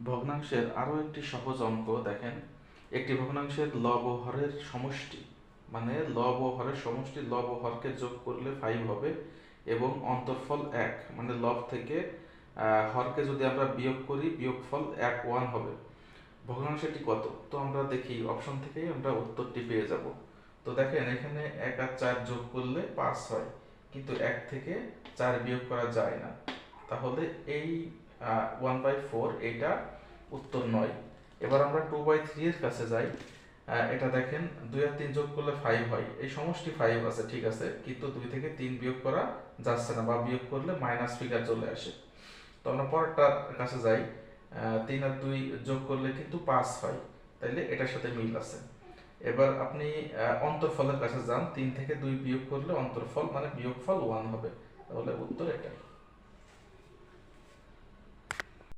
ভগ্নাংশের আরও একটি সহজ অঙ্ক দেখেন। একটি ভগ্নাংশের লব ও হরের সমষ্টি, মানে লব ও হরের সমষ্টি, লব ও হরকে যোগ করলে 5 হবে এবং অন্তর্ফল 1, মানে লব থেকে হরকে যদি আমরা বিয়োগ করি বিয়োগফল 1 হবে। ভগ্নাংশটি কত? তো আমরা দেখি অপশন থেকেই আমরা উত্তরটি পেয়ে যাব। তো দেখেন এখানে 1 আর 4 যোগ করলে 5 হয়, কিন্তু 1 থেকে 4 বিয়োগ করা যায় না, তাহলে এই 1/4 এটা উত্তর নয়। এবার আমরা 2/3 এর কাছে যাই। এটা দেখেন 2 আর 3 যোগ করলে 5 হয়, এই সমষ্টি 5 আছে, ঠিক আছে, কিন্তু 2 থেকে 3 বিয়োগ করা যাচ্ছে না, বা বিয়োগ করলে মাইনাস ফিগার চলে আসে। তো আমরা পরেরটার কাছে যাই। 3 আর 2 যোগ করলে কিন্তু 5 হয়, তাইলে এটার সাথে মিল আছে। এবার আপনি অন্তর্ফলের কাছে যান, 3 থেকে 2 বিয়োগ করলে অন্তর্ফল মানে বিয়োগফল 1 হবে, তাহলে উত্তর এটাই।